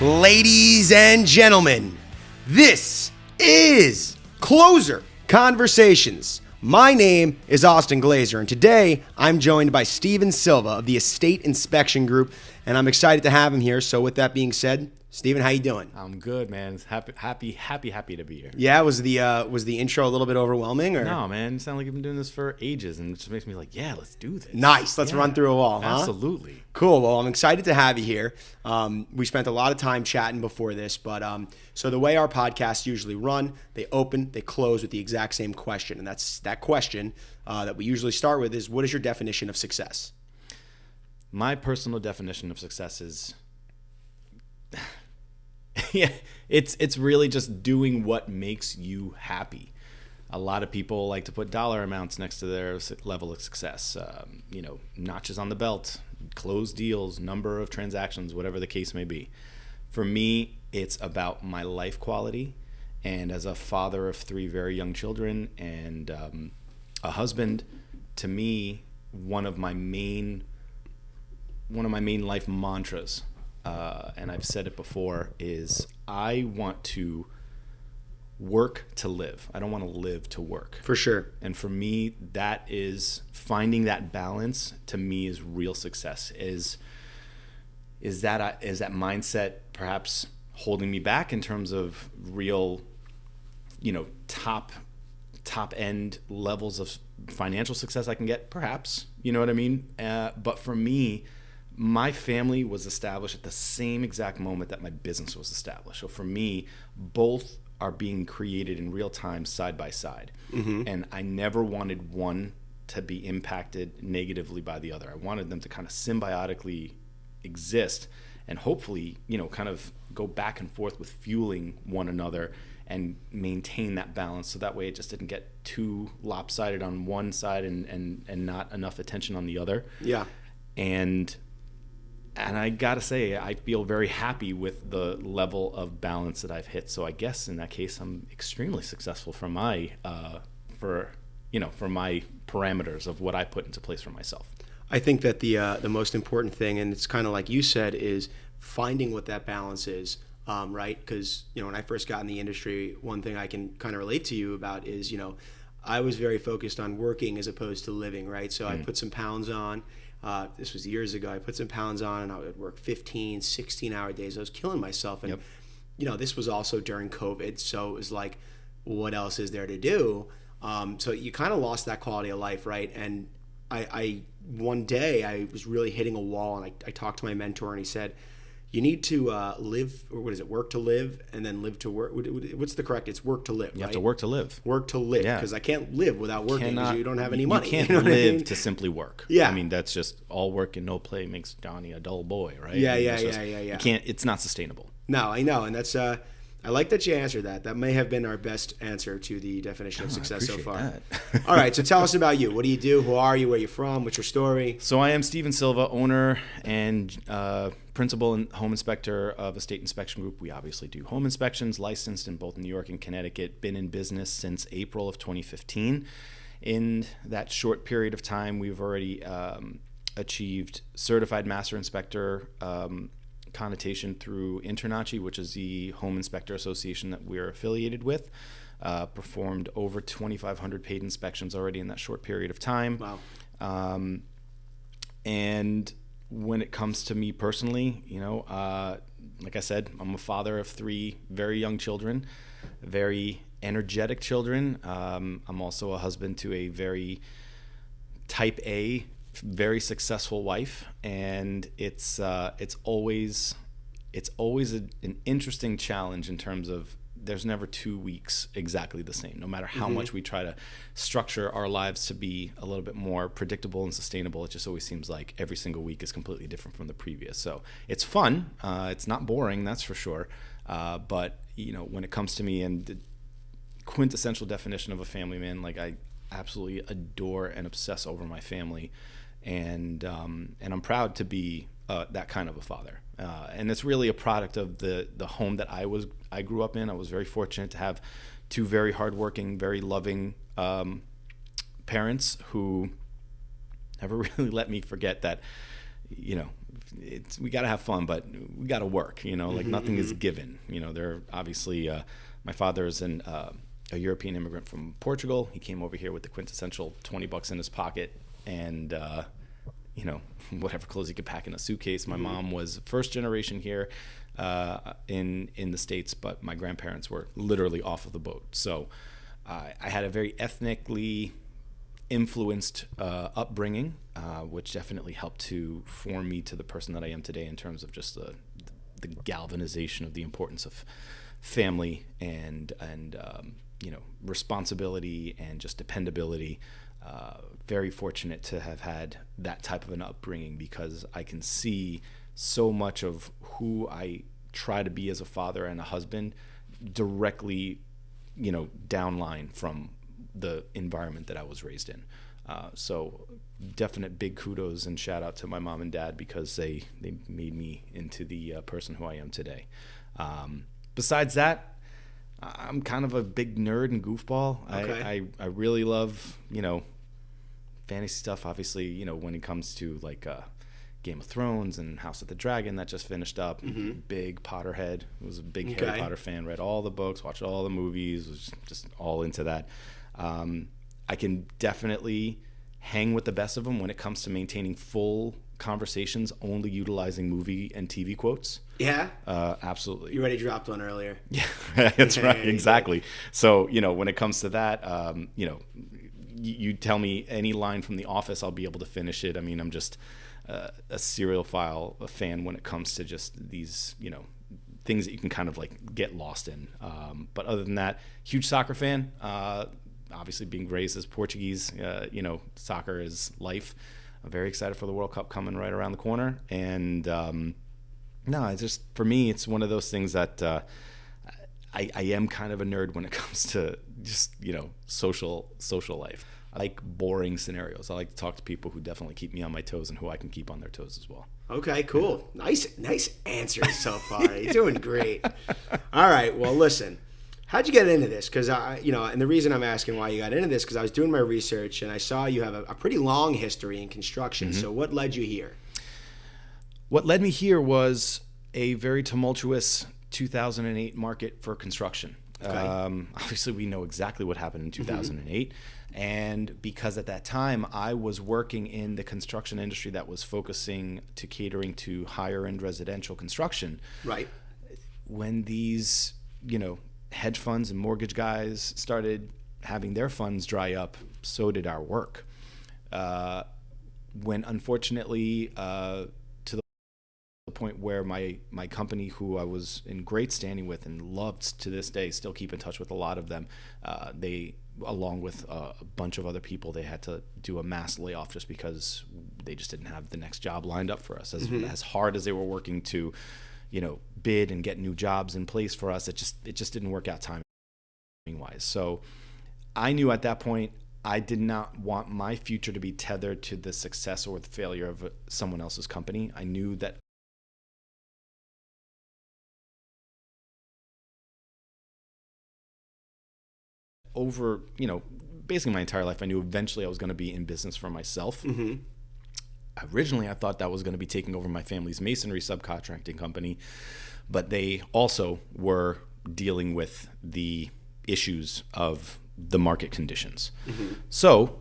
Ladies and gentlemen, this is Closer Conversations. My name is Austin Glazer, and today I'm joined by Silva of the Estate Inspection Group, and I'm excited to have him here. So with that being said, Steven, how you doing? I'm good, man. Happy to be here. Yeah, was the intro a little bit overwhelming? Or? No, man. You sound like you've been doing this for ages, and it just makes me like, yeah, let's do this. Nice. Let's run through a wall, huh? Absolutely. Cool. Well, I'm excited to have you here. We spent a lot of time chatting before this, but so the way our podcasts usually run, they open, they close with the exact same question, and that's that question that we usually start with is, what is your definition of success? My personal definition of success is, yeah, it's really just doing what makes you happy. A lot of people like to put dollar amounts next to their level of success. Notches on the belt, closed deals, number of transactions, whatever the case may be. For me, it's about my life quality. And as a father of 3 very young children and a husband, to me, one of my main life mantras, and I've said it before, is I want to work to live. I don't want to live to work. For sure. And for me, that is finding that balance. To me, is real success. Is that mindset perhaps holding me back in terms of real, top end levels of financial success I can get? Perhaps, you know what I mean? But for me, my family was established at the same exact moment that my business was established. So for me, both are being created in real time, side by side. Mm-hmm. And I never wanted one to be impacted negatively by the other. I wanted them to kind of symbiotically exist and hopefully, kind of go back and forth with fueling one another and maintain that balance. So that way it just didn't get too lopsided on one side and not enough attention on the other. Yeah. And I gotta say, I feel very happy with the level of balance that I've hit. So I guess in that case, I'm extremely successful for my parameters of what I put into place for myself. I think that the most important thing, and it's kind of like you said, is finding what that balance is, right? Because when I first got in the industry, one thing I can kind of relate to you about is I was very focused on working as opposed to living, right? So I put some pounds on. This was years ago. I put some pounds on and I would work 15, 16-hour days. I was killing myself. And, this was also during COVID. So it was like, what else is there to do? So you kind of lost that quality of life, right? And I one day I was really hitting a wall, and I talked to my mentor, and he said, you need to live, or what is it, work to live, and then live to work. What's the correct? It's work to live, right? You have to work to live. Work to live, because I can't live without working because you don't have any money. You can't live to simply work. Yeah. I mean, that's just all work and no play makes Johnny a dull boy, right? Yeah. You can't, it's not sustainable. No, I know, and that's, I like that you answered that. That may have been our best answer to the definition of success so far. That. All right, so tell us about you. What do you do? Who are you? Where are you from? What's your story? So I am Steven Silva, owner and principal and home inspector of Estate Inspection Group. We obviously do home inspections, licensed in both New York and Connecticut. Been in business since April of 2015. In that short period of time, we've already achieved certified master inspector connotation through InterNACHI, which is the home inspector association that we're affiliated with. Performed over 2,500 paid inspections already in that short period of time. Wow. And when it comes to me personally, like I said, I'm a father of 3 very young children, very energetic children. I'm also a husband to a very type A, very successful wife, and it's always an interesting challenge in terms of there's never 2 weeks exactly the same. No matter how much we try to structure our lives to be a little bit more predictable and sustainable, it just always seems like every single week is completely different from the previous. So it's fun. It's not boring, that's for sure. But when it comes to me and the quintessential definition of a family man, like I absolutely adore and obsess over my family, and I'm proud to be that kind of a father. And it's really a product of the home that I grew up in. I was very fortunate to have 2 very hardworking, very loving parents who never really let me forget that, we got to have fun, but we got to work, like nothing is given. They're obviously, my father is a European immigrant from Portugal. He came over here with the quintessential $20 in his pocket and, whatever clothes he could pack in a suitcase. My mom was first generation here in the States, but my grandparents were literally off of the boat. So I had a very ethnically influenced upbringing, which definitely helped to form me to the person that I am today in terms of just the galvanization of the importance of family and responsibility and just dependability. Very fortunate to have had that type of an upbringing, because I can see so much of who I try to be as a father and a husband directly, downline from the environment that I was raised in. So definite big kudos and shout out to my mom and dad, because they made me into the person who I am today. Besides that, I'm kind of a big nerd and goofball. Okay. I really love, fantasy stuff. Obviously, when it comes to like Game of Thrones and House of the Dragon that just finished up. Big Potterhead. Was a big Harry Potter fan. Read all the books, watched all the movies. Was just all into that. I can definitely hang with the best of them when it comes to maintaining full conversations, only utilizing movie and TV quotes. Yeah? Absolutely. You already dropped one earlier. Yeah, that's right. Exactly. So, when it comes to that, you tell me any line from The Office, I'll be able to finish it. I mean, I'm just a a fan when it comes to just these, things that you can kind of like get lost in. But other than that, huge soccer fan. Obviously being raised as Portuguese, soccer is life. I'm very excited for the World Cup coming right around the corner. And no, it's just, for me, it's one of those things that I am kind of a nerd when it comes to just, social life. I like boring scenarios. I like to talk to people who definitely keep me on my toes and who I can keep on their toes as well. Okay, cool. Nice answers so far. You're doing great. All right, well, listen. How'd you get into this? Because and the reason I'm asking why you got into this, because I was doing my research and I saw you have a pretty long history in construction. So what led you here? What led me here was a very tumultuous 2008 market for construction. Okay. Obviously, we know exactly what happened in 2008. And because at that time I was working in the construction industry that was focusing to catering to higher end residential construction. Right. When these, hedge funds and mortgage guys started having their funds dry up, so did our work. When unfortunately, to the point where my company, who I was in great standing with and loved to this day, still keep in touch with a lot of them, they, along with a bunch of other people, they had to do a mass layoff just because they just didn't have the next job lined up for us. As hard as they were working to bid and get new jobs in place for us, it just didn't work out timing wise. So I knew at that point I did not want my future to be tethered to the success or the failure of someone else's company. I knew that over, basically my entire life, I knew eventually I was going to be in business for myself. Originally, I thought that was going to be taking over my family's masonry subcontracting company, but they also were dealing with the issues of the market conditions. So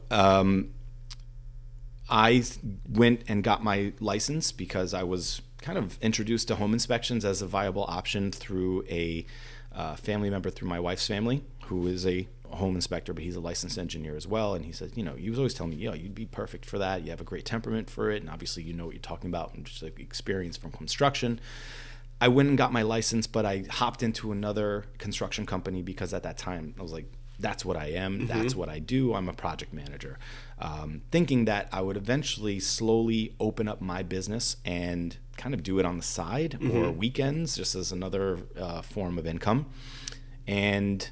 I went and got my license because I was kind of introduced to home inspections as a viable option through a family member through my wife's family, who is a home inspector, but he's a licensed engineer as well. And he said, he was always telling me, you'd be perfect for that. You have a great temperament for it. And obviously, you know what you're talking about and just like experience from construction. I went and got my license, but I hopped into another construction company because at that time I was like, that's what I am. That's what I do. I'm a project manager. Thinking that I would eventually slowly open up my business and kind of do it on the side or weekends, just as another form of income. And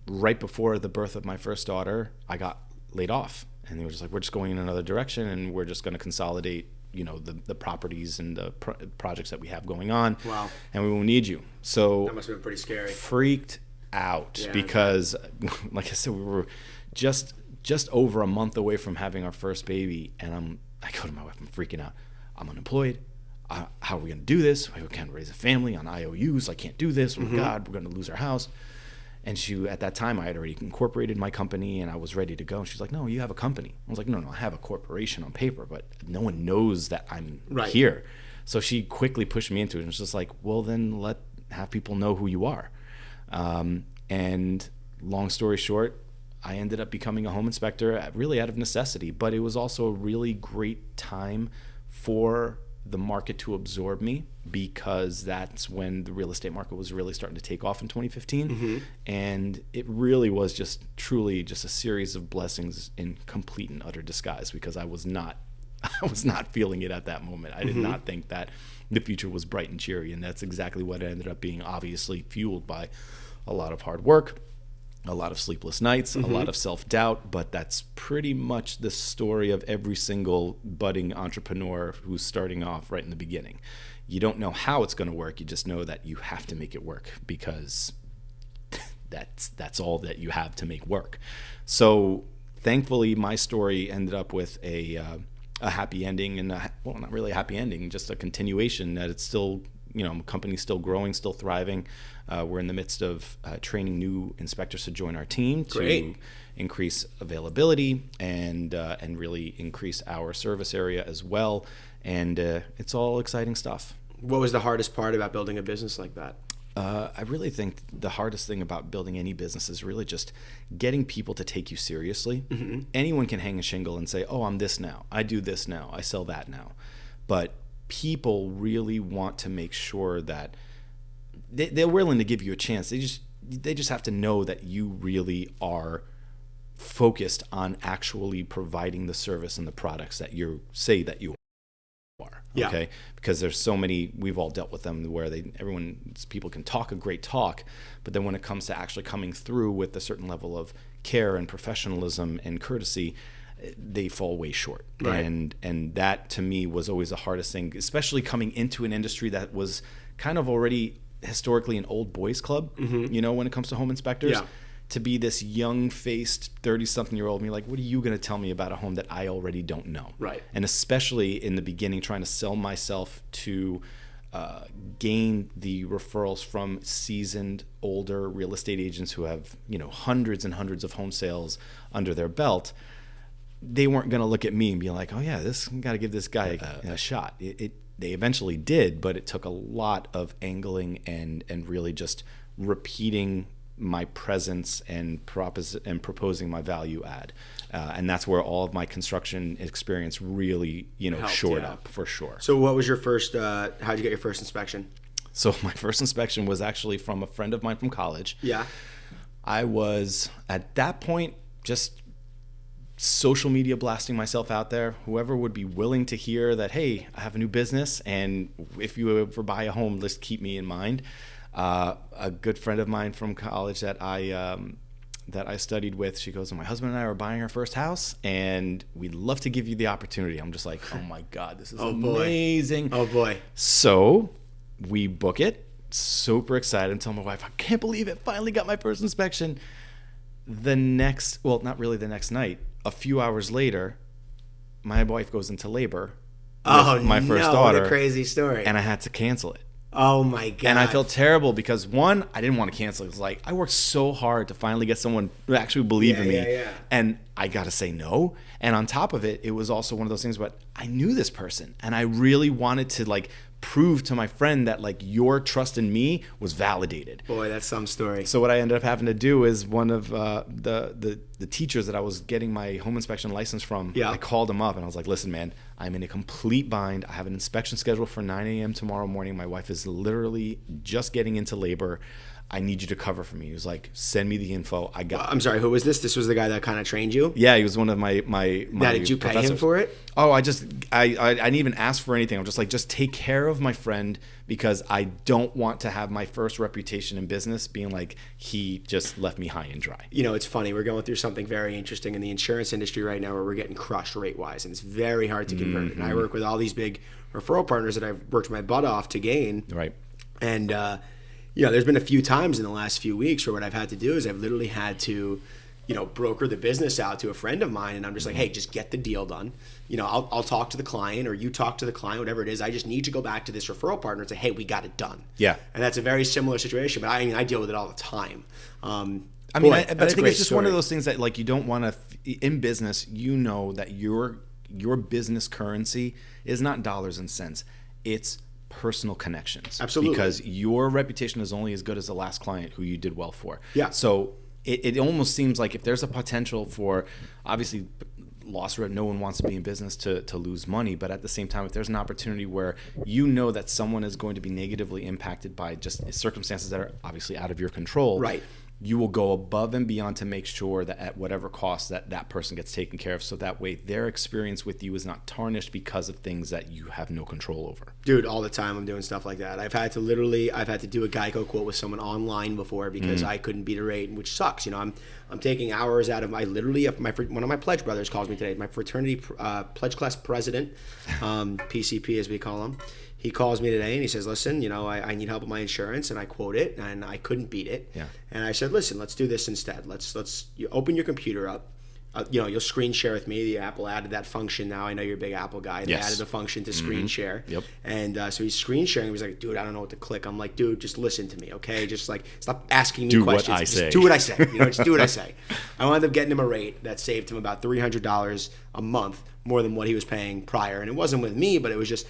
right before the birth of my first daughter, I got laid off. And they were just like, we're just going in another direction and we're just going to consolidate, the properties and the projects that we have going on. Wow. And we will need you. So that must have been pretty scary. Freaked out because, like I said, we were just over a month away from having our first baby. And I go to my wife, I'm freaking out. I'm unemployed. how are we going to do this? We can't raise a family on IOUs. I can't do this. Oh my God, we're going to lose our house. And at that time, I had already incorporated my company and I was ready to go. And she's like, no, you have a company. I was like, no, I have a corporation on paper, but no one knows that I'm here. So she quickly pushed me into it and was just like, well, then have people know who you are. And long story short, I ended up becoming a home inspector really out of necessity, but it was also a really great time for the market to absorb me, because that's when the real estate market was really starting to take off in 2015. And it really was truly just a series of blessings in complete and utter disguise, because I was not feeling it at that moment. I did not think that the future was bright and cheery, and that's exactly what it ended up being, obviously fueled by a lot of hard work, a lot of sleepless nights, a lot of self-doubt, but that's pretty much the story of every single budding entrepreneur who's starting off right in the beginning. You don't know how it's going to work. You just know that you have to make it work, because that's all that you have to make work. So thankfully, my story ended up with a happy ending, and well, not really a happy ending, just a continuation that it's still, company's still growing, still thriving. We're in the midst of training new inspectors to join our team to increase availability and really increase our service area as well. And it's all exciting stuff. What was the hardest part about building a business like that? I really think the hardest thing about building any business is really just getting people to take you seriously. Anyone can hang a shingle and say, oh, I'm this now. I do this now. I sell that now. But people really want to make sure that they're willing to give you a chance. They just have to know that you really are focused on actually providing the service and the products that you say that you are. Okay, because there's so many, we've all dealt with them, where people can talk a great talk, but then when it comes to actually coming through with a certain level of care and professionalism and courtesy, they fall way short. And that to me was always the hardest thing, especially coming into an industry that was kind of already historically an old boys club, when it comes to home inspectors. To be this young-faced 30-something-year-old and be like, what are you going to tell me about a home that I already don't know? And especially in the beginning, trying to sell myself to gain the referrals from seasoned, older real estate agents who have, hundreds and hundreds of home sales under their belt. They weren't going to look at me and be like, oh yeah, got to give this guy a shot. They eventually did, but it took a lot of angling and really just repeating my presence and proposing my value add. And that's where all of my construction experience really, helped, shored up for sure. So what was your first, how'd you get your first inspection? So my first inspection was actually from a friend of mine from college. I was at that point just social media blasting myself out there. Whoever would be willing to hear that, hey, I have a new business, and if you ever buy a home, just keep me in mind. A good friend of mine from college that I studied with, she goes, my husband and I are buying our first house, and we'd love to give you the opportunity. I'm just like, oh my God, this is amazing. Oh boy. So we book it, super excited, and tell my wife, I can't believe it, finally got my first inspection. Not really the next night, a few hours later, my wife goes into labor with my first daughter. What a crazy story. And I had to cancel it. Oh my God. And I felt terrible because, one, I didn't want to cancel. It was like, I worked so hard to finally get someone who actually believed in me. And I got to say no. And on top of it, it was also one of those things, but I knew this person and I really wanted to prove to my friend that your trust in me was validated. Boy, that's some story. So what I ended up having to do is one of the teachers that I was getting my home inspection license from, I called him up and I was like, listen, man, I'm in a complete bind. I have an inspection scheduled for 9 a.m. tomorrow morning. My wife is literally just getting into labor. I need you to cover for me. He was like, send me the info. I got I'm sorry, who was this? This was the guy that kind of trained you? Yeah, he was one of my Did you pay him for it? Oh, I didn't even ask for anything. I'm just like, just take care of my friend, because I don't want to have my first reputation in business being like, he just left me high and dry. It's funny. We're going through something very interesting in the insurance industry right now where we're getting crushed rate-wise, and it's very hard to convert. And I work with all these big referral partners that I've worked my butt off to gain. Right. And, there's been a few times in the last few weeks where what I've had to do is I've literally had to broker the business out to a friend of mine, and I'm just like, hey, just get the deal done. I'll talk to the client, or you talk to the client, whatever it is. I just need to go back to this referral partner and say, hey, we got it done. Yeah. And that's a very similar situation, but I deal with it all the time. I think it's just one of those things that, like, you don't want to, in business, that your business currency is not dollars and cents. It's personal connections. Absolutely. Because your reputation is only as good as the last client who you did well for. Yeah. So it almost seems like if there's a potential for, obviously, loss rate, no one wants to be in business to lose money, but at the same time, if there's an opportunity where that someone is going to be negatively impacted by just circumstances that are obviously out of your control, right, you will go above and beyond to make sure that at whatever cost that person gets taken care of, so that way their experience with you is not tarnished because of things that you have no control over. Dude, all the time I'm doing stuff like that. I've had to do a Geico quote with someone online before because I couldn't beat a rate, which sucks. I'm taking hours out of one of my pledge brothers calls me today, my fraternity pledge class president, PCP as we call him. He calls me today and he says, listen, I need help with my insurance, and I quote it and I couldn't beat it. Yeah. And I said, listen, let's do this instead. You open your computer up. You'll screen share with me. The Apple added that function now. I know you're a big Apple guy. They added the function to screen share. Yep. And so he's screen sharing. He was like, dude, I don't know what to click. I'm like, dude, just listen to me, okay? Just like, stop asking me do questions. What I say. Just do what I say. Just do what I say. I wound up getting him a rate that saved him about $300 a month, more than what he was paying prior. And it wasn't with me, but it was just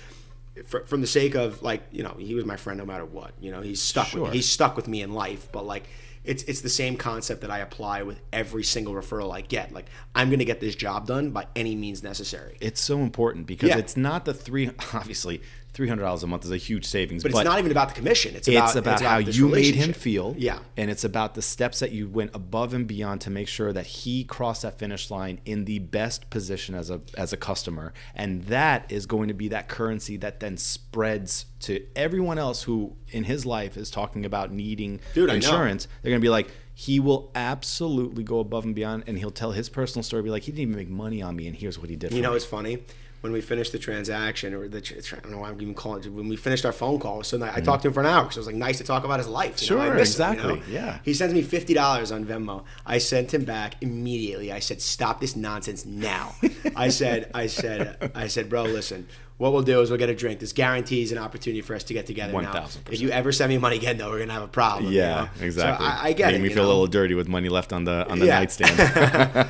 from the sake of, like, he was my friend no matter what. He's stuck with me. He's stuck with me in life. But, like, it's the same concept that I apply with every single referral I get. Like, I'm going to get this job done by any means necessary. It's so important because it's not obviously $300 a month is a huge savings. But it's not even about the commission. It's about how you made him feel. Yeah. And it's about the steps that you went above and beyond to make sure that he crossed that finish line in the best position as a customer. And that is going to be that currency that then spreads to everyone else who in his life is talking about needing insurance. They're going to be like, he will absolutely go above and beyond, and he'll tell his personal story, be like, he didn't even make money on me, and here's what he did for me. It's funny? When we finished the transaction, or I don't know why I'm even calling it, when we finished our phone call, so I talked to him for an hour because it was like nice to talk about his life. Sure, exactly. Yeah. He sends me $50 on Venmo. I sent him back immediately. I said, stop this nonsense now. I said, bro, listen, what we'll do is we'll get a drink. This guarantees an opportunity for us to get together 1,000%. Now. If you ever send me money again, though, we're gonna have a problem. Yeah, exactly. So I get it. Made me feel a little dirty with money left on the nightstand.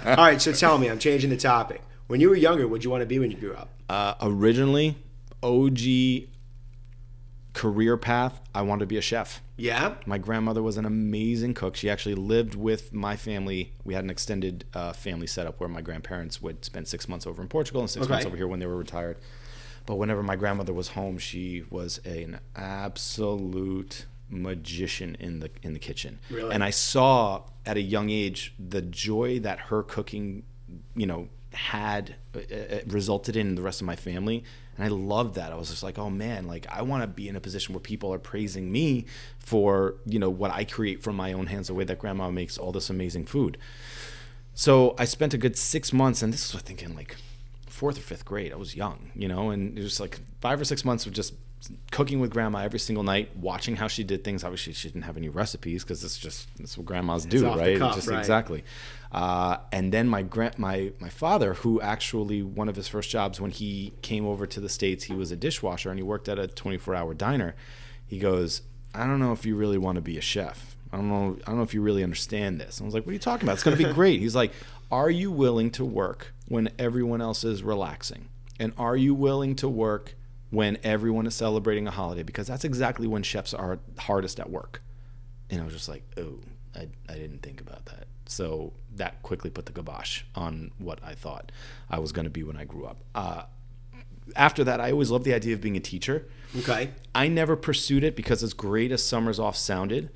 All right, so tell me, I'm changing the topic. When you were younger, what'd you want to be when you grew up? Originally, OG career path, I wanted to be a chef. Yeah? My grandmother was an amazing cook. She actually lived with my family. We had an extended family setup where my grandparents would spend 6 months over in Portugal and 6 months over here when they were retired. But whenever my grandmother was home, she was an absolute magician in the kitchen. Really? And I saw at a young age the joy that her cooking, had resulted in the rest of my family, and I loved that. I was just like, oh man, like I want to be in a position where people are praising me for what I create from my own hands, the way that grandma makes all this amazing food. So I spent a good 6 months, and this was thinking like 4th or 5th grade. I was young, and it was like 5 or 6 months of just cooking with grandma every single night, watching how she did things. Obviously, she didn't have any recipes because that's what grandmas do, right? Right? Exactly. And then my father, who actually one of his first jobs when he came over to the States, he was a dishwasher and he worked at a 24-hour diner. He goes, I don't know if you really want to be a chef. I don't know if you really understand this. I was like, what are you talking about? It's going to be great. He's like, are you willing to work when everyone else is relaxing? And are you willing to work when everyone is celebrating a holiday? Because that's exactly when chefs are hardest at work. And I was just like, oh, I didn't think about that. So that quickly put the kibosh on what I thought I was going to be when I grew up. After that, I always loved the idea of being a teacher. Okay. I never pursued it because as great as Summers Off sounded,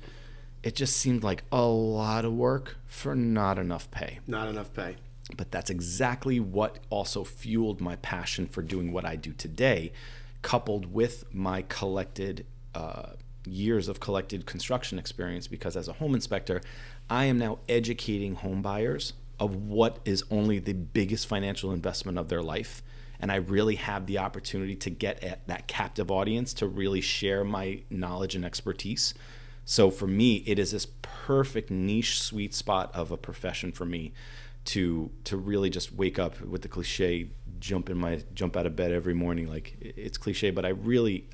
it just seemed like a lot of work for not enough pay. Not enough pay. But that's exactly what also fueled my passion for doing what I do today, coupled with my collected years of collected construction experience, because as a home inspector, I am now educating home buyers of what is only the biggest financial investment of their life. And I really have the opportunity to get at that captive audience to really share my knowledge and expertise. So for me, it is this perfect niche sweet spot of a profession for me to really just wake up with the cliche, jump out of bed every morning. Like, it's cliche, but I really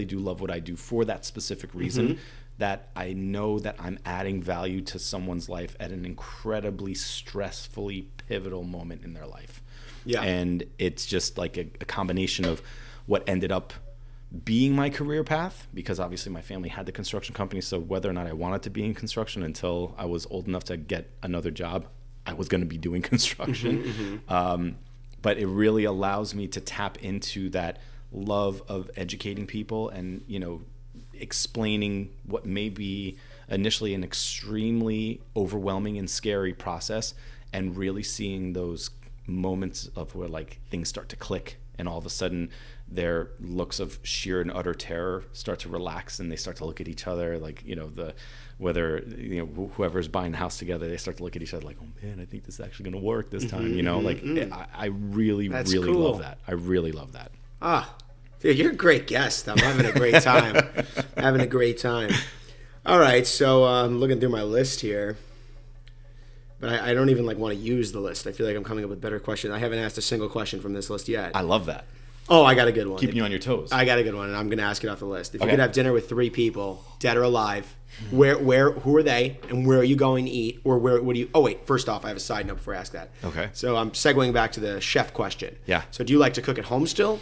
do love what I do for that specific reason, that I know that I'm adding value to someone's life at an incredibly stressfully pivotal moment in their life. Yeah. And it's just like a combination of what ended up being my career path, because obviously my family had the construction company, so whether or not I wanted to be in construction until I was old enough to get another job, I was going to be doing construction. But it really allows me to tap into that love of educating people and, explaining what may be initially an extremely overwhelming and scary process, and really seeing those moments of where like things start to click, and all of a sudden their looks of sheer and utter terror start to relax, and they start to look at each other like, whoever's buying the house together, they start to look at each other like, oh man, I think this is actually going to work this time. I really cool. love that. I really love that. Dude, you're a great guest. I'm having a great time. All right, so I'm looking through my list here, but I don't even want to use the list. I feel like I'm coming up with better questions. I haven't asked a single question from this list yet. I love that. Oh, I got a good one. Keeping you on your toes. I got a good one, and I'm going to ask it off the list. If you could have dinner with 3 people, dead or alive, who are they, and where are you going to eat, or what do you? Oh wait, first off, I have a side note before I ask that. Okay. So I'm segueing back to the chef question. Yeah. So do you like to cook at home still?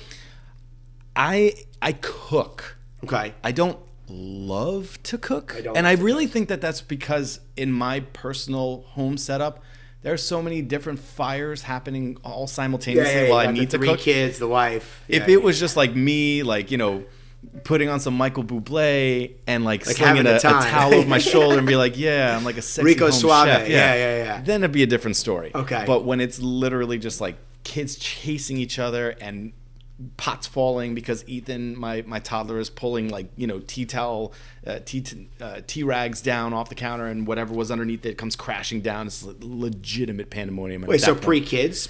I cook. Okay. I don't love to cook, and I really think that that's because in my personal home setup, there are so many different fires happening all simultaneously while I need to cook. 3 kids, the wife. If it was just like me, putting on some Michael Bublé and slinging a towel over my shoulder and be like, yeah, I'm like a sexy Rico home Suave. chef. Yeah. Then it'd be a different story. Okay. But when it's literally just like kids chasing each other and pots falling because Ethan, my toddler, is pulling tea towel, tea rags down off the counter, and whatever was underneath it comes crashing down. It's legitimate pandemonium. Wait, so pre-kids,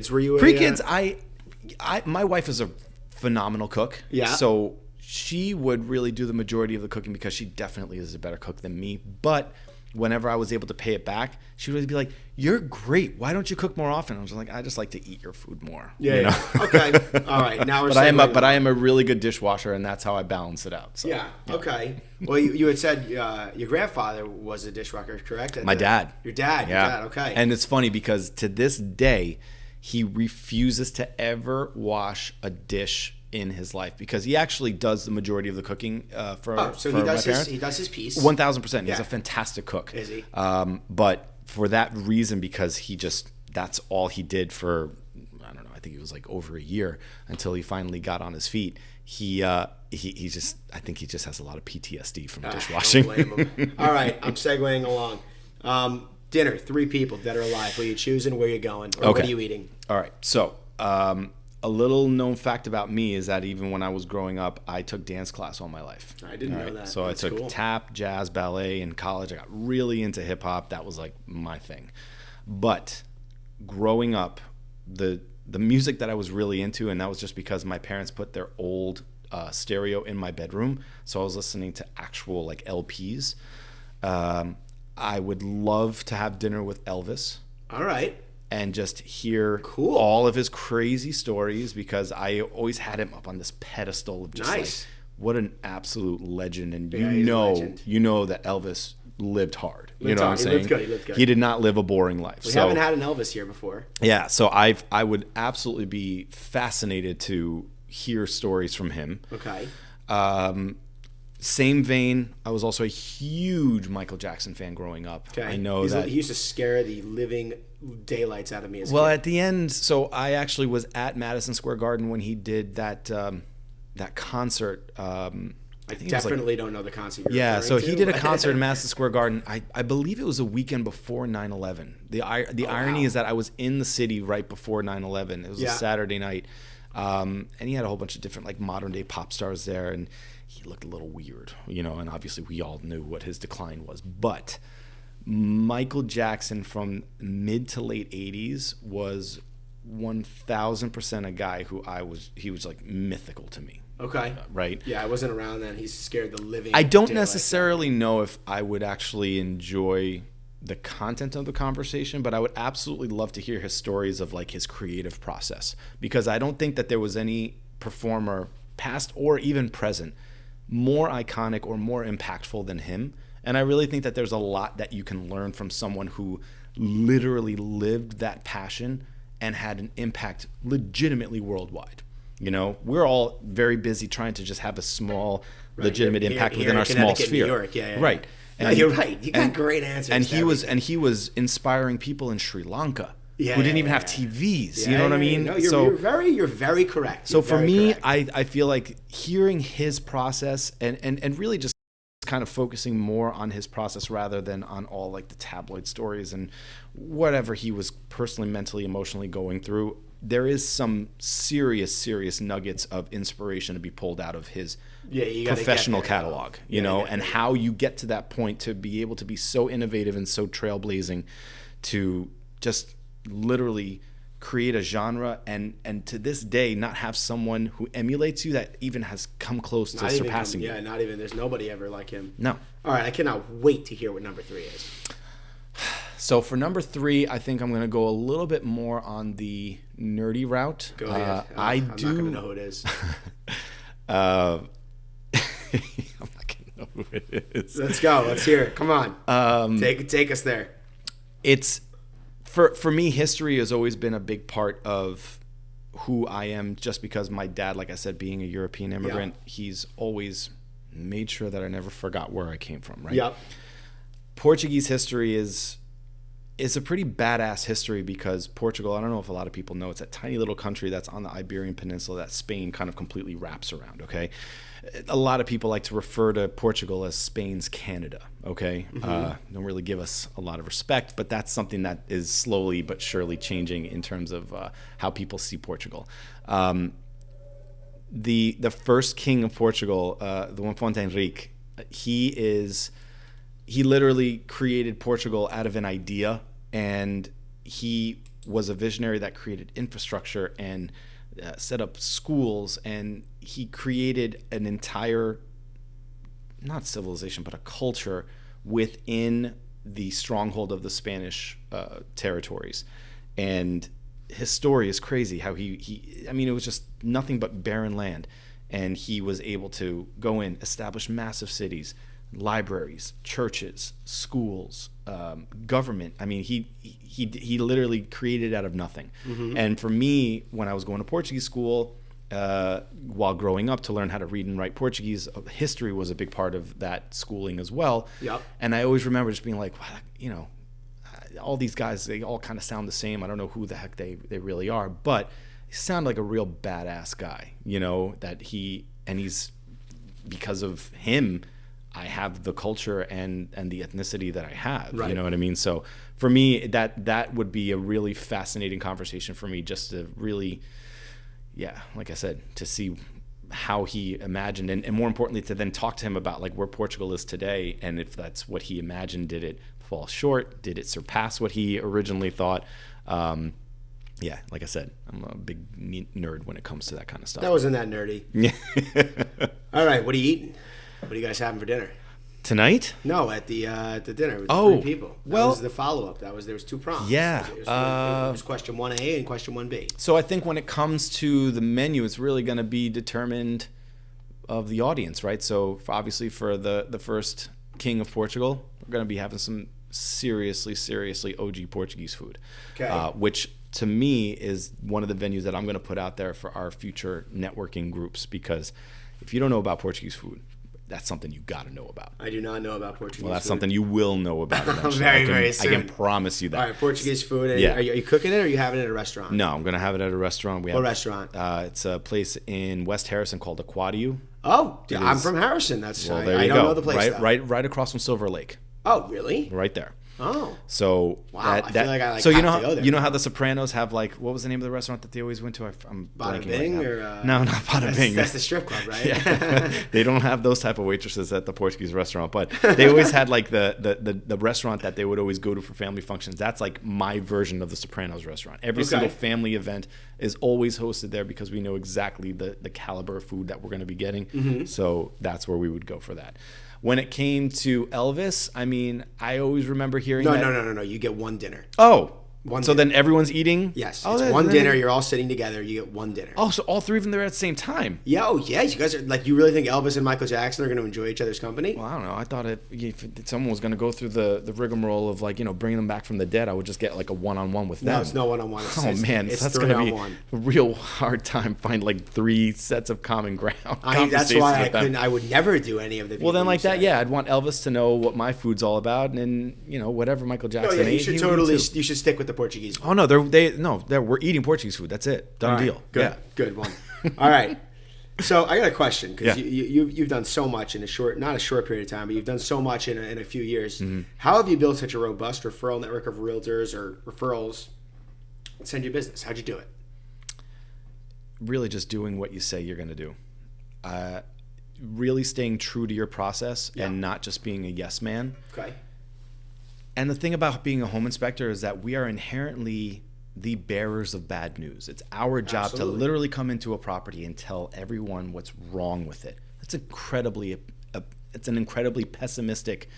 were you? Pre-kids, my wife is a phenomenal cook. Yeah. So she would really do the majority of the cooking because she definitely is a better cook than me. But whenever I was able to pay it back, she would be like, "You're great. Why don't you cook more often?" I was like, "I just like to eat your food more." Yeah. Okay. All right. Now we're. But I am a really good dishwasher, and that's how I balance it out. So, yeah. Okay. Well, you had said your grandfather was a dishwasher, correct? My dad. Your dad. Yeah. Your dad. Okay. And it's funny because to this day, he refuses to ever wash a dish in his life, because he actually does the majority of the cooking for my parents. He does his piece. 1,000%. He's a fantastic cook. Is he? But for that reason, because that's all he did for, I don't know, I think it was over a year until he finally got on his feet. I think he just has a lot of PTSD from dishwashing. I don't blame him. All right, I'm segueing along. Dinner, 3 people, dead or alive. Who are you choosing? Where are you going? Or what are you eating? All right. So, a little known fact about me is that even when I was growing up, I took dance class all my life. I didn't know that. So That's I took cool. tap, jazz, ballet in college. I got really into hip hop. That was my thing. But growing up, the music that I was really into, and that was just because my parents put their old stereo in my bedroom, so I was listening to actual LPs. I would love to have dinner with Elvis. All right. And just hear all of his crazy stories, because I always had him up on this pedestal of just what an absolute legend. And you know that Elvis lived hard. You know what I'm saying? He lived good. He did not live a boring life. We haven't had an Elvis here before. Yeah, so I would absolutely be fascinated to hear stories from him. Okay. Same vein, I was also a huge Michael Jackson fan growing up. Okay. I know that he used to scare the living daylights out of me as a kid. At the end, so I actually was at Madison Square Garden when he did that concert. I definitely don't know the concert. So he did a concert in Madison Square Garden. I believe it was a weekend before 9/11. The irony is that I was in the city right before 9/11. It was a Saturday night, and he had a whole bunch of different modern day pop stars there, and he looked a little weird, and obviously we all knew what his decline was. But Michael Jackson from mid to late 80s was 1,000% a guy who he was mythical to me. Okay. Right? Yeah, I wasn't around then. He scared the living. I don't daylights necessarily know if I would actually enjoy the content of the conversation, but I would absolutely love to hear his stories of like his creative process, because I don't think that there was any performer, past or even present, more iconic or more impactful than him. And I really think that there's a lot that you can learn from someone who literally lived that passion and had an impact legitimately worldwide. You know, we're all very busy trying to just have a small, legitimate impact here within in our small Connecticut, sphere. New York. Yeah. Right. No, you're right. You got great answers. And to he was inspiring people in Sri Lanka Yeah, who didn't even yeah, have TVs. Yeah, you know what I yeah, mean? No, you're very correct. So You're for very me, correct. I feel like hearing his process and really just kind of focusing more on his process rather than on all like the tabloid stories and whatever he was personally, mentally, emotionally going through. There is some serious nuggets of inspiration to be pulled out of his You gotta professional get there, catalog, though. you know, Yeah, and how you get to that point to be able to be so innovative and so trailblazing to just literally create a genre and to this day not have someone who emulates you that even has come close to surpassing you. Yeah, not even. There's nobody ever like him. No. All right, I cannot wait to hear what number 3 is. So for number 3, I think I'm going to go a little bit more on the nerdy route. Go ahead. I'm not going to know who it is. I'm not going to know who it is. Let's go. Let's hear it. Come on. Take us there. It's for me, history has always been a big part of who I am, just because my dad, like I said, being a European immigrant, he's always made sure that I never forgot where I came from, right? Yep. Portuguese history is a pretty badass history because Portugal, I don't know if a lot of people know, it's a tiny little country that's on the Iberian Peninsula that Spain kind of completely wraps around, okay? A lot of people like to refer to Portugal as Spain's Canada, okay? Don't really give us a lot of respect, but that's something that is slowly but surely changing in terms of how people see Portugal. The first king of Portugal, the Infante Henrique, he literally created Portugal out of an idea, and he was a visionary that created infrastructure and set up schools, and he created an entire, not civilization, but a culture within the stronghold of the Spanish territories. And his story is crazy, how I mean, it was just nothing but barren land, and he was able to go in, establish massive cities, libraries, churches, schools, government. I mean, he literally created out of nothing. And for me, when I was going to Portuguese school, while growing up to learn how to read and write Portuguese, history was a big part of that schooling as well. Yep. And I always remember just being like, wow, you know, all these guys, they all kind of sound the same. I don't know who the heck they really are, but he sounded like a real badass guy, you know, he's, because of him, I have the culture and the ethnicity that I have. Right. You know what I mean? So for me, that would be a really fascinating conversation for me, just to really, yeah, like I said, to see how he imagined, and more importantly, to then talk to him about like where Portugal is today, and if that's what he imagined, did it fall short? Did it surpass what he originally thought? Yeah, like I said, I'm a big nerd when it comes to that kind of stuff. That wasn't that nerdy. Yeah. All right, what are you eating? What are you guys having for dinner? Tonight? No, at the dinner with Oh, 3 people. That well- was the follow-up. There was 2 prompts. Yeah, It was question 1A and question 1B. So I think when it comes to the menu, it's really going to be determined of the audience, right? So obviously for the first king of Portugal, we're going to be having some seriously OG Portuguese food, Okay. which to me is one of the venues that I'm going to put out there for our future networking groups, because if you don't know about Portuguese food, that's something you got to know about. I do not know about Portuguese Well, that's food. something you will know about eventually. Very soon. I can promise you that. All right, Portuguese food. And Yeah. Are you cooking it, or are you having it at a restaurant? No, I'm going to have it at a restaurant. What restaurant? It's a place in West Harrison called Aquadio. Oh, I'm is- from Harrison. That's Well, I there you don't go. know the place. though. Right across from Silver Lake, Oh, really? right there. Oh. So Wow. I feel like I so have to go there. you know how the Sopranos have like, what was the name of the restaurant that they always went to? I'm Bada blanking Bing right now. or No, not Bada Bing. That's the strip club, right? Yeah. They don't have those type of waitresses at the Portuguese restaurant, but they always had like the restaurant that they would always go to for family functions. That's like my version of the Sopranos restaurant. Every single family event is always hosted there because we know exactly the caliber of food that we're going to be getting. So that's where we would go for that. When it came to Elvis, I mean, I always remember hearing that. No. You get one dinner. Oh. One so dinner. then everyone's eating? Yes. Oh, it's one dinner. You're all sitting together. You get one dinner. Oh, so all three of them there at the same time? Yeah. Oh, yeah. You guys are like, you really think Elvis and Michael Jackson are going to enjoy each other's company? Well, I don't know. I thought if someone was going to go through the rigmarole of like, bringing them back from the dead, I would just get like a one-on-one with them. No, it's no one-on-one. It's that's going to be a real hard time find like 3 sets of common ground. That's why I would never do any of the. Well, then like that, yeah, I'd want Elvis to know what my food's all about, and then whatever Michael Jackson ate, you should stick with the Portuguese food. Oh no, we're eating Portuguese food. That's it. Done deal. Good. Yeah. Good one. All right. So I got a question because you've done so much in not a short period of time, but you've done so much in a few years. Mm-hmm. How have you built such a robust referral network of realtors or referrals that send you business? How'd you do it? Really just doing what you say you're going to do. Really staying true to your process and not just being a yes man. Okay. And the thing about being a home inspector is that we are inherently the bearers of bad news. It's our job to literally come into a property and tell everyone what's wrong with it. It's an incredibly pessimistic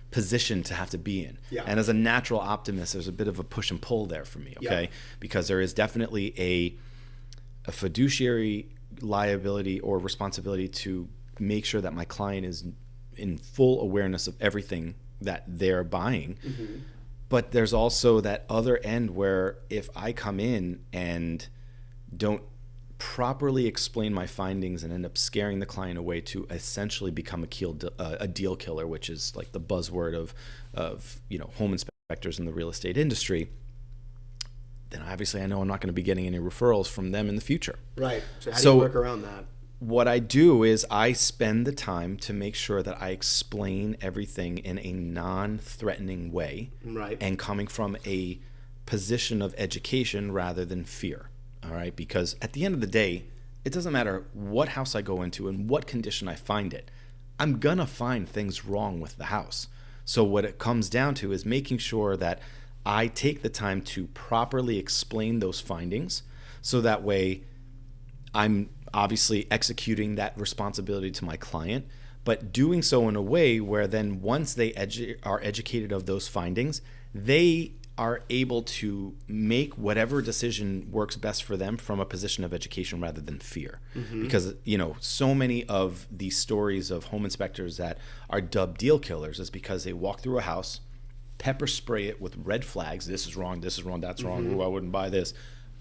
position to have to be in. Yeah. And as a natural optimist, there's a bit of a push and pull there for me, okay? Yeah. Because there is definitely a fiduciary liability or responsibility to make sure that my client is in full awareness of everything that they're buying. Mm-hmm. But there's also that other end where if I come in and don't properly explain my findings and end up scaring the client away to essentially become a deal killer, which is like the buzzword of home inspectors in the real estate industry, then obviously I know I'm not going to be getting any referrals from them in the future. Right. So how do you work around that? What I do is I spend the time to make sure that I explain everything in a non-threatening way, right, and coming from a position of education rather than fear. All right, because at the end of the day, it doesn't matter what house I go into and what condition I find it. I'm gonna find things wrong with the house. So what it comes down to is making sure that I take the time to properly explain those findings, so that way I'm obviously executing that responsibility to my client, but doing so in a way where then once they are educated of those findings, they are able to make whatever decision works best for them from a position of education rather than fear. Mm-hmm. Because, so many of these stories of home inspectors that are dubbed deal killers is because they walk through a house, pepper spray it with red flags. This is wrong, that's Mm-hmm. wrong, ooh, I wouldn't buy this.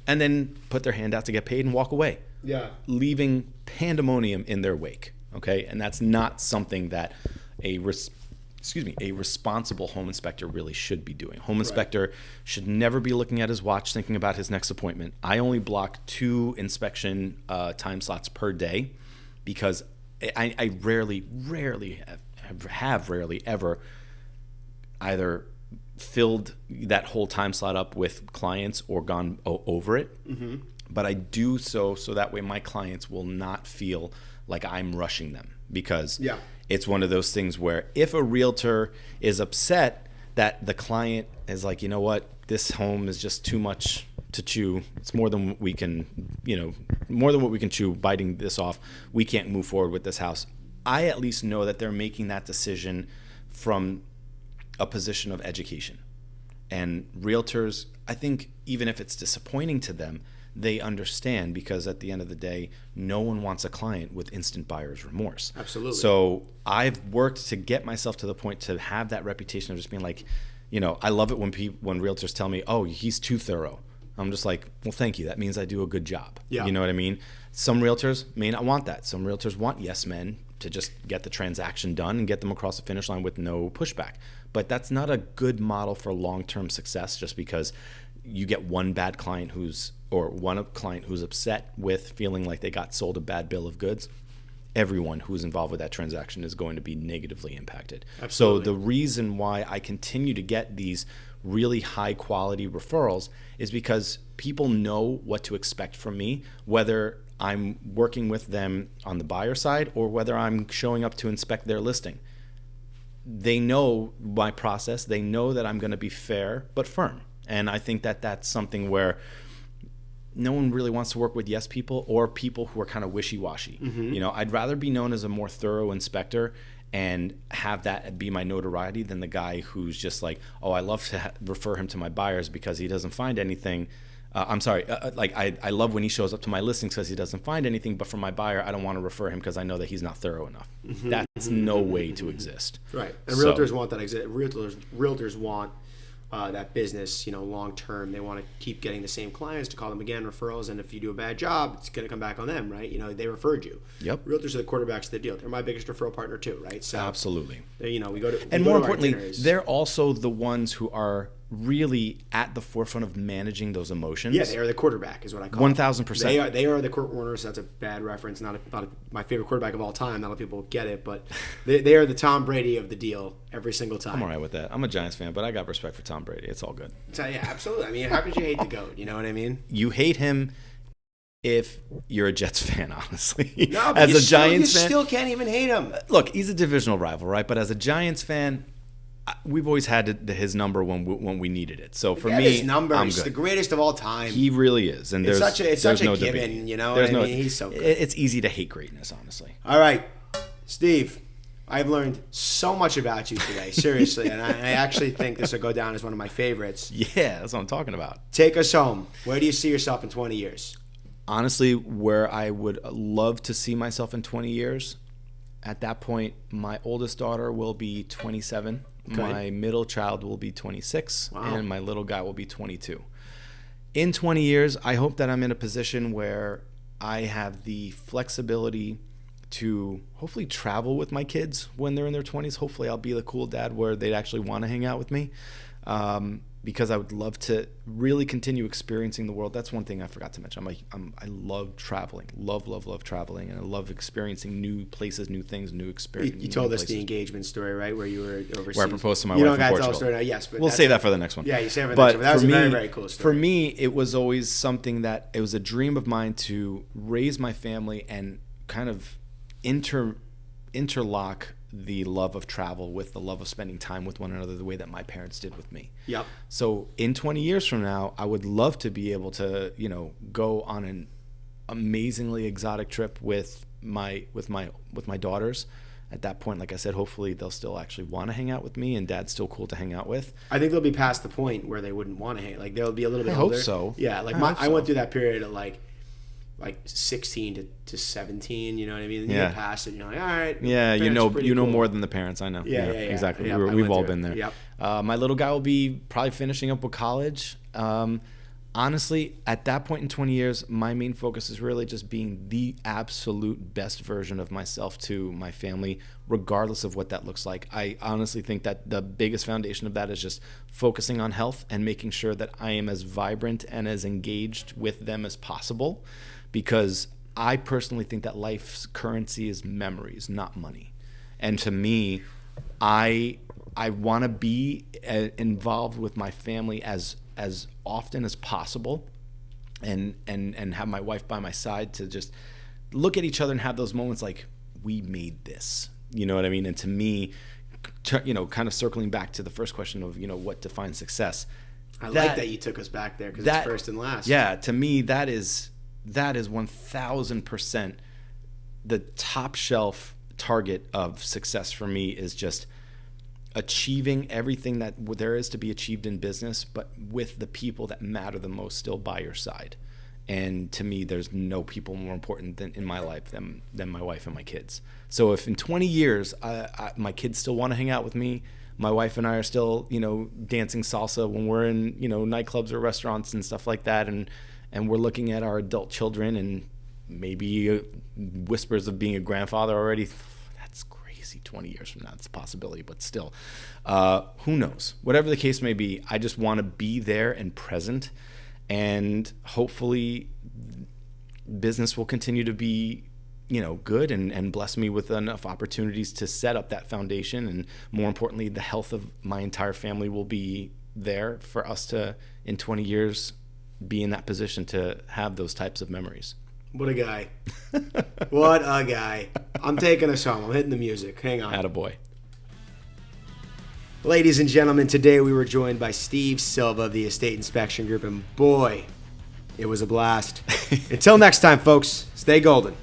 And then put their hand out to get paid and walk away. Yeah. Leaving pandemonium in their wake. Okay. And that's not something that a responsible home inspector really should be doing. Home inspector should never be looking at his watch thinking about his next appointment. I only block 2 inspection time slots per day because I rarely ever either filled that whole time slot up with clients or gone over it. Mm-hmm. But I do so that way my clients will not feel like I'm rushing them, because it's one of those things where if a realtor is upset that the client is like, you know what, this home is just too much to chew. It's more than we can, more than what we can chew, biting this off. We can't move forward with this house. I at least know that they're making that decision from a position of education. And realtors, I think even if it's disappointing to them, they understand, because at the end of the day, no one wants a client with instant buyer's remorse. Absolutely. So I've worked to get myself to the point to have that reputation of just being like, I love it when realtors tell me, oh, he's too thorough. I'm just like, well, thank you. That means I do a good job. Yeah. You know what I mean? Some realtors may not want that. Some realtors want yes men to just get the transaction done and get them across the finish line with no pushback. But that's not a good model for long-term success, just because you get one client who's upset with feeling like they got sold a bad bill of goods. everyone who's involved with that transaction is going to be negatively impacted. Absolutely. So the reason why I continue to get these really high quality referrals is because people know what to expect from me, whether I'm working with them on the buyer side or whether I'm showing up to inspect their listing. They know my process. They know that I'm going to be fair but firm. And I think that that's something where no one really wants to work with yes people or people who are kind of wishy-washy. You know, I'd rather be known as a more thorough inspector and have that be my notoriety than the guy who's just like, oh, I love to refer him to my buyers because he doesn't find anything. I love when he shows up to my listings because he doesn't find anything, but for my buyer, I don't want to refer him because I know that he's not thorough enough. That's no way to exist. Right. And realtors want that. Realtors want that business, you know, long term. They want to keep getting the same clients, to call them again, referrals. And if you do a bad job, it's going to come back on them, right? You know, they referred you. Yep. Realtors are the quarterbacks of the deal. They're my biggest referral partner too, right? So absolutely. You know, we go to and more importantly, they're also the ones who are really at the forefront of managing those emotions. Yeah, they are the quarterback, is what I call 1,000%. They are the Kurt Warner. So that's a bad reference. Not my favorite quarterback of all time. Not a lot of people get it, but they are the Tom Brady of the deal every single time. I'm all right with that. I'm a Giants fan, but I got respect for Tom Brady. It's all good. So, yeah, absolutely. I mean, how could you hate the GOAT? You know what I mean? You hate him if you're a Jets fan, honestly. No, but as a Giants fan, you still can't even hate him. Look, he's a divisional rival, right? But as a Giants fan, we've always had his number when we needed it. So for me, his number, I'm he's good. the greatest of all time. He really is, and it's such a no given. debate. You know, what I mean? He's so good. It's easy to hate greatness, honestly. All right, Steve, I've learned so much about you today, seriously, and I actually think this will go down as one of my favorites. Yeah, that's what I'm talking about. Take us home. Where do you see yourself in 20 years? Honestly, where I would love to see myself in 20 years, at that point, my oldest daughter will be 27. Okay. My middle child will be 26, and my little guy will be 22. In 20 years, I hope that I'm in a position where I have the flexibility to hopefully travel with my kids when they're in their 20s. Hopefully, I'll be the cool dad where they'd actually want to hang out with me. Because I would love to really continue experiencing the world. That's one thing I forgot to mention. I love traveling, love traveling, and I love experiencing new places, new things, new experiences. You told us the engagement story, right, where you were overseas. Where I proposed to my wife in Portugal. You don't got to tell the story now, yes. But we'll save that for the next one. Yeah, you save it for the next one. That was a very, very cool story. For me, it was always something that, it was a dream of mine to raise my family and kind of interlock the love of travel with the love of spending time with one another the way that my parents did with me. Yep. So in 20 years from now, I would love to be able to, you know, go on an amazingly exotic trip with my daughters. At that point, like I said, hopefully they'll still actually want to hang out with me, and Dad's still cool to hang out with. I think they'll be past the point where they wouldn't want to hang. Like they'll be a little bit older. I hope so. Yeah, like I went through that period of like 16 to 17, you know what I mean? And you get past it, and you're like, all right. Yeah, you know cool. more than the parents. I know. Yeah, exactly. Yep, We've all been there. Yep. My little guy will be probably finishing up with college. Honestly, at that point in 20 years, my main focus is really just being the absolute best version of myself to my family, regardless of what that looks like. I honestly think that the biggest foundation of that is just focusing on health and making sure that I am as vibrant and as engaged with them as possible, because I personally think that life's currency is memories, not money. And to me, I want to be involved with my family as often as possible, and have my wife by my side to just look at each other and have those moments like, we made this. You know what I mean? And to me, kind of circling back to the first question of, what defines success. I like that you took us back there, because it's first and last. Yeah, to me, that is 1,000% the top shelf target of success for me, is just achieving everything that there is to be achieved in business, but with the people that matter the most still by your side. And to me, there's no people more important in my life than my wife and my kids. So if in 20 years my kids still want to hang out with me, my wife and I are still dancing salsa when we're in nightclubs or restaurants and stuff like that, and we're looking at our adult children and maybe whispers of being a grandfather already. That's crazy. 20 years from now, it's a possibility, but still, who knows? Whatever the case may be, I just want to be there and present, and hopefully business will continue to be good and blessed me with enough opportunities to set up that foundation. And more importantly, the health of my entire family will be there for us to, in 20 years, be in that position to have those types of memories. What a guy. What a guy. I'm taking us home. I'm hitting the music. Hang on. Attaboy. Ladies and gentlemen, today we were joined by Steve Silva of the Estate Inspection Group, and boy, it was a blast. Until next time, folks, stay golden.